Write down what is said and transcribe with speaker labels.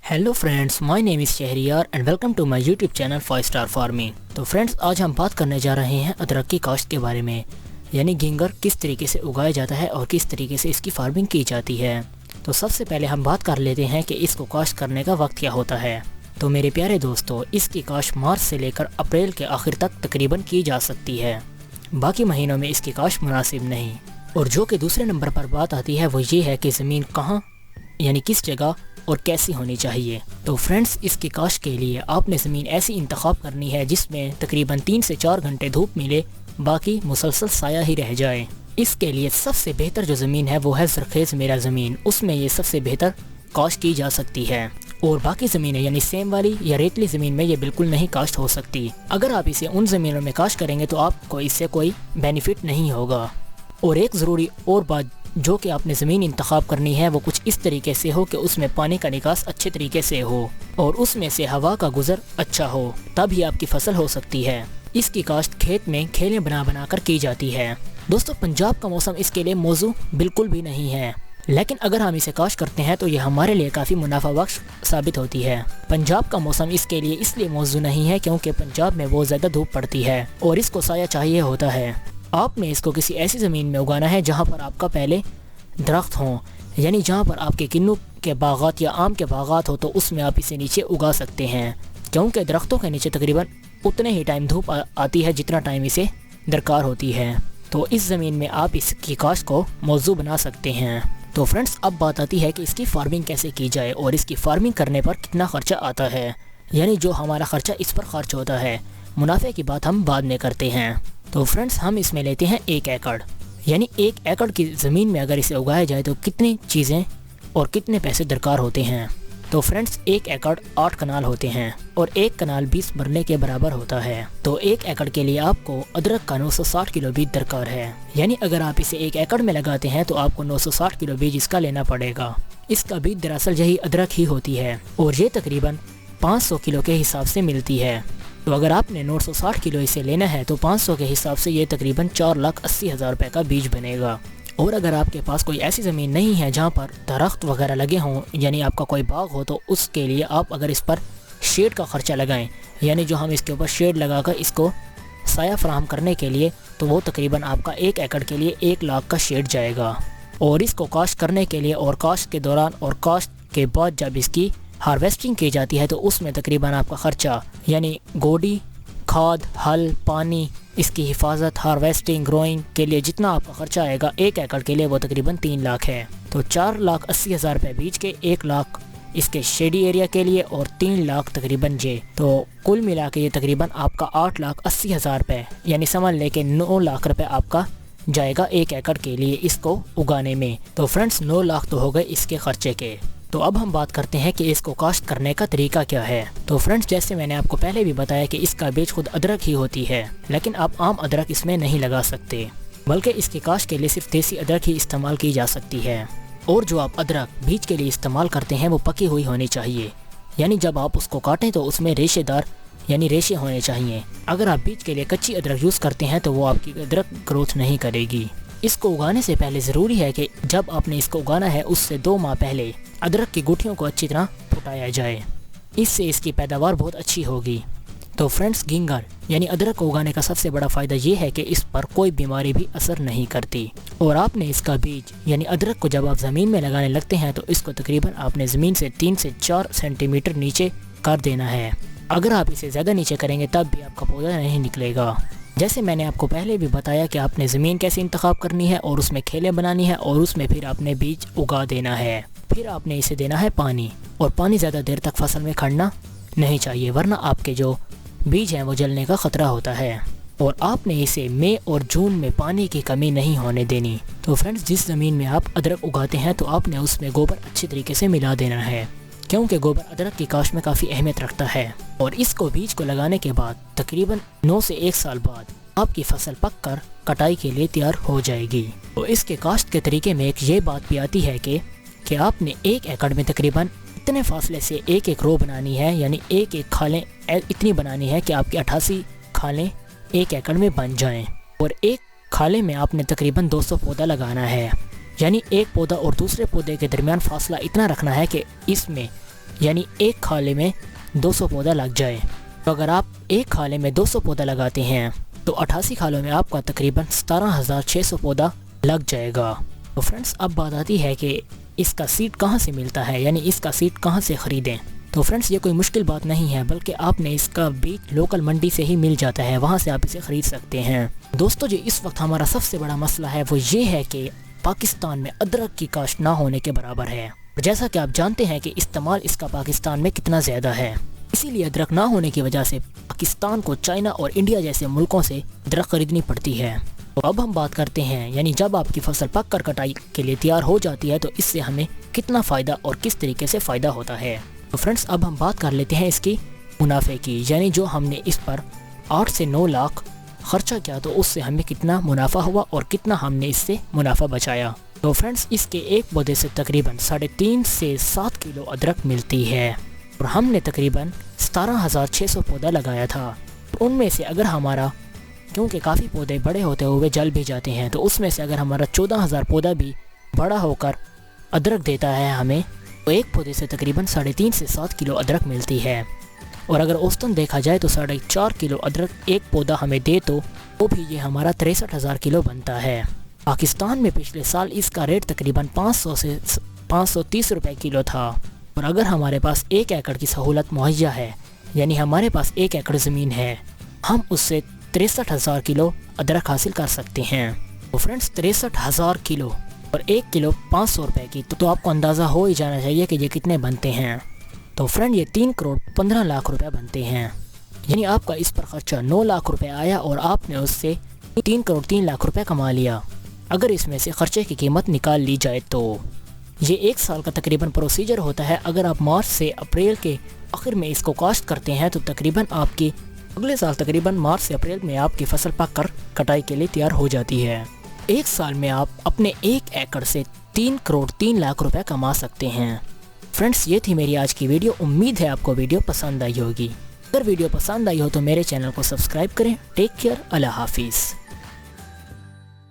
Speaker 1: Hello friends, my name is Shahryar and welcome to my YouTube channel 5 star farming. तो friends, आज हम बात करने जा रहे हैं अदरक की काश्त के बारे में, यानी घिंगर किस तरीके से उगाया जाता है और किस तरीके से इसकी फार्मिंग की जाती है। तो सबसे पहले हम बात कर लेते हैं कि इसको काश्त करने का वक्त क्या होता है। तो मेरे प्यारे दोस्तों, इसकी काश्त मार्च से लेकर अप्रैल के आखिर तक तकरीबन की जा सकती है। बाकी महीनों में इसकी काश्त मुनासिब नहीं। और जो कि दूसरे नंबर पर बात आती है वो ये है कि ज़मीन कहाँ यानी किस जगह और कैसी होनी चाहिए। तो फ्रेंड्स, इसकी काश्त के लिए आपने ज़मीन ऐसी इंतखाब करनी है जिसमें तकरीबन 3 से 4 घंटे धूप मिले, बाकी मुसलसल साया ही रह जाए। इसके लिए सबसे बेहतर जो ज़मीन है वो है ज़रखेज़ मेरा ज़मीन, उसमें ये सबसे बेहतर काश्त की जा सकती है। और बाकी ज़मीनें यानी सेम वाली या रेतली ज़मीन में ये बिल्कुल नहीं काश्त हो सकती। अगर आप इसे उन ज़मीनों में काश्त करेंगे तो आपको इससे कोई बेनिफिट नहीं होगा। और एक ज़रूरी और बात जो कि आपने ज़मीन इंतखाब करनी है वो कुछ इस तरीके से हो कि उसमें पानी का निकास अच्छे तरीके से हो और उसमें से हवा का गुज़र अच्छा हो, तभी आपकी फसल हो सकती है। इसकी काश्त खेत में खेलें बना कर की जाती है। दोस्तों, पंजाब का मौसम इसके लिए मौजू बिल्कुल भी नहीं है, लेकिन अगर हम इसे काश्त करते हैं तो ये हमारे लिए काफ़ी मुनाफा बख्श साबित होती है। पंजाब का मौसम इसके लिए इसलिए मौजू नहीं है क्योंकि पंजाब में बहुत ज़्यादा धूप पड़ती है और इसको साया चाहिए होता है। आपने इसको किसी ऐसी ज़मीन में उगाना है जहाँ पर आपका पहले दरख्त हों, यानी जहाँ पर आपके किन्नू के बागात या आम के बागात हो तो उसमें आप इसे नीचे उगा सकते हैं, क्योंकि दरख्तों के नीचे तकरीबन उतने ही टाइम धूप आती है जितना टाइम इसे दरकार होती है। तो इस ज़मीन में आप इसकी काश्त को मौजू बना सकते हैं। तो फ्रेंड्स, अब बात आती है कि इसकी फार्मिंग कैसे की जाए और इसकी फार्मिंग करने पर कितना ख़र्चा आता है, यानी जो हमारा ख़र्चा इस पर खर्च होता है। मुनाफे की बात हम बाद में करते हैं। तो फ्रेंड्स, हम इसमें लेते हैं 1 एकड़, यानी 1 एकड़ की ज़मीन में अगर इसे उगाया जाए तो कितनी चीज़ें और कितने पैसे दरकार होते हैं। तो फ्रेंड्स, 1 एकड़ 8 कनाल होते हैं और 1 कनाल 20 मरले के बराबर होता है। तो 1 एकड़ के लिए आपको अदरक का 960 किलो बीज दरकार है, यानी अगर आप इसे 1 एकड़ में लगाते हैं तो आपको 960 किलो बीज इसका लेना पड़ेगा। इसका बीज दरअसल यही अदरक ही होती है और ये तकरीबन 500 किलो के हिसाब से मिलती है। तो अगर आपने 960 किलो इसे लेना है तो 500 के हिसाब से ये तकरीबन 4,80,000 रुपये का बीज बनेगा। और अगर आपके पास कोई ऐसी ज़मीन नहीं है जहाँ पर दरख्त वगैरह लगे हों, यानी आपका कोई बाग हो, तो उसके लिए आप अगर इस पर शेड का ख़र्चा लगाएं, यानी जो हम इसके ऊपर शेड लगाकर इसको साया फराहम करने के लिए, तो वो तकरीबन आपका 1 एकड़ के लिए 1 लाख का शेड जाएगा। और इसको काश्त करने के लिए और काश्त के दौरान और काश्त के बाद जब इसकी हार्वेस्टिंग की जाती है तो उसमें तकरीबन आपका ख़र्चा यानी गोडी, खाद, हल, पानी, इसकी हिफाजत, हार्वेस्टिंग, ग्रोइंग के लिए जितना आपका ख़र्चा आएगा 1 एकड़ के लिए वो तकरीबन 3 लाख है। तो 4,80,000 रुपये बीज के, 1 लाख इसके शेडी एरिया के लिए और 3 लाख तकरीबन जे, तो कुल मिला के ये तकरीबन आपका 8,80,000 रुपये, यानी समझ ले के 9 लाख रुपये आपका जाएगा 1 एकड़ के लिए इसको उगाने में। तो फ्रेंड्स, 9 लाख तो हो गए इसके ख़र्चे के। तो अब हम बात करते हैं कि इसको काश्त करने का तरीका क्या है। तो फ्रेंड्स, जैसे मैंने आपको पहले भी बताया कि इसका बीज खुद अदरक ही होती है, लेकिन आप आम अदरक इसमें नहीं लगा सकते, बल्कि इसकी काश्त के लिए सिर्फ देसी अदरक ही इस्तेमाल की जा सकती है। और जो आप अदरक बीज के लिए इस्तेमाल करते हैं वो पकी हुई होनी चाहिए, यानी जब आप उसको काटें तो उसमें रेशेदार यानी रेशे होने चाहिए। अगर आप बीज के लिए कच्ची अदरक यूज़ करते हैं तो वो आपकी अदरक ग्रोथ नहीं करेगी। इसको उगाने से पहले ज़रूरी है कि जब आपने इसको उगाना है उससे 2 माह पहले अदरक की गुठलियों को अच्छी तरह फुटाया जाए, इससे इसकी पैदावार बहुत अच्छी होगी। तो फ्रेंड्स, घिंगर यानी अदरक को उगाने का सबसे बड़ा फ़ायदा ये है कि इस पर कोई बीमारी भी असर नहीं करती। और आपने इसका बीज यानी अदरक को जब आप ज़मीन में लगाने लगते हैं तो इसको तकरीबन आपने ज़मीन से 3 से 4 सेंटीमीटर नीचे कर देना है। अगर आप इसे ज़्यादा नीचे करेंगे तब भी आपका पौधा नहीं निकलेगा। जैसे मैंने आपको पहले भी बताया कि आपने ज़मीन कैसे इंतखाब करनी है और उसमें खेलें बनानी है और उसमें फिर आपने बीज उगा देना है। फिर आपने इसे देना है पानी, और पानी ज़्यादा देर तक फसल में खड़ना नहीं चाहिए, वरना आपके जो बीज हैं वो जलने का ख़तरा होता है। और आपने इसे मई और जून में पानी की कमी नहीं होने देनी। तो फ्रेंड्स, जिस ज़मीन में आप अदरक उगाते हैं तो आपने उसमें गोबर अच्छी तरीके से मिला देना है, क्योंकि गोबर अदरक की काश्त में काफ़ी अहमियत रखता है। और इसको बीज को लगाने के बाद तकरीबन 9 से 1 साल बाद आपकी फसल पककर कटाई के लिए तैयार हो जाएगी। तो इसके काश्त के तरीके में एक ये बात भी आती है कि आपने 1 एकड़ में तकरीबन इतने फासले से 1 रो बनानी है, यानी 1 खालें इतनी बनानी है कि आपकी 88 खालें 1 एकड़ में बन जाएं। और 1 खाले में आपने तकरीबन 200 पौधा लगाना है, यानी एक पौधा और दूसरे पौधे के दरमियान फासला इतना रखना है कि इसमें यानी एक खाले में 200 पौधा लग जाए। तो अगर आप एक खाले में 200 पौधा लगाते हैं तो 88 खालों में आपका तकरीबन 17,600 पौधा लग जाएगा। तो फ्रेंड्स अब बात आती है कि इसका सीड कहाँ से मिलता है, यानी इसका सीड कहाँ से ख़रीदें। तो फ्रेंड्स ये कोई मुश्किल बात नहीं है, बल्कि आपने इसका बीज लोकल मंडी से ही मिल जाता है, वहाँ से आप इसे ख़रीद सकते हैं। दोस्तों जो इस वक्त हमारा सबसे बड़ा मसला है वो ये है कि पाकिस्तान में अदरक की काश्त ना होने के बराबर है। जैसा कि आप जानते हैं कि इस्तेमाल इसका पाकिस्तान में कितना ज़्यादा है, इसीलिए अदरक ना होने की वजह से पाकिस्तान को चाइना और इंडिया जैसे मुल्कों से अदरक खरीदनी पड़ती है। तो अब हम बात करते हैं, यानी जब आपकी फसल पक कर कटाई के लिए तैयार हो जाती है तो इससे हमें कितना फ़ायदा और किस तरीके से फ़ायदा होता है। तो फ्रेंड्स अब हम बात कर लेते हैं इसकी मुनाफे की, यानी जो हमने इस पर 8 से 9 लाख खर्चा किया तो उससे हमें कितना मुनाफा हुआ और कितना हमने इससे मुनाफा बचाया। तो फ्रेंड्स इसके एक पौधे से तकरीबन 3.5 से 7 किलो अदरक मिलती है और हमने तकरीबन 17,600 पौधा लगाया था। उनमें से अगर हमारा, क्योंकि काफ़ी पौधे बड़े होते हुए जल भी जाते हैं, तो उसमें से अगर हमारा 14,000 पौधा भी बड़ा होकर अदरक देता है हमें, तो एक पौधे से तकरीबन 3.5 से 7 किलो अदरक मिलती है। और अगर औसतन देखा जाए तो 4.5 किलो अदरक एक पौधा हमें दे तो वो भी ये हमारा 63,000 किलो बनता है। पाकिस्तान में पिछले साल इसका रेट तकरीबन 500 से 530 रुपये किलो था। और अगर हमारे पास 1 एकड़ की सहूलत मुहैया है, यानी हमारे पास 1 एकड़ ज़मीन है, हम उससे 63,000 किलो अदरक हासिल कर सकते हैं। तो फ्रेंड्स 63,000 किलो और 1 किलो 500 रुपये की, तो आपको अंदाज़ा हो ही जाना चाहिए कि ये कितने बनते हैं। तो फ्रेंड ये 3 करोड़ 15 लाख रुपए बनते हैं, यानी आपका इस पर खर्चा 9 लाख रुपए आया और आपने उससे 3 करोड़ 3 लाख रुपए कमा लिया। अगर इसमें से खर्चे की कीमत निकाल ली जाए तो ये 1 साल का तकरीबन प्रोसीजर होता है। अगर आप मार्च से अप्रैल के आखिर में इसको काश्त करते हैं तो तकरीबन आपकी अगले साल तकरीबन मार्च से अप्रैल में आपकी फसल पक कर कटाई के लिए तैयार हो जाती है। 1 साल में आप अपने 1 एकड़ से 3 करोड़ 3 लाख रुपए कमा सकते हैं। फ्रेंड्स ये थी मेरी आज की वीडियो। उम्मीद है आपको वीडियो पसंद आई होगी। अगर वीडियो पसंद आई हो तो मेरे चैनल को सब्सक्राइब करें। टेक केयर, अल्लाह हाफिज़।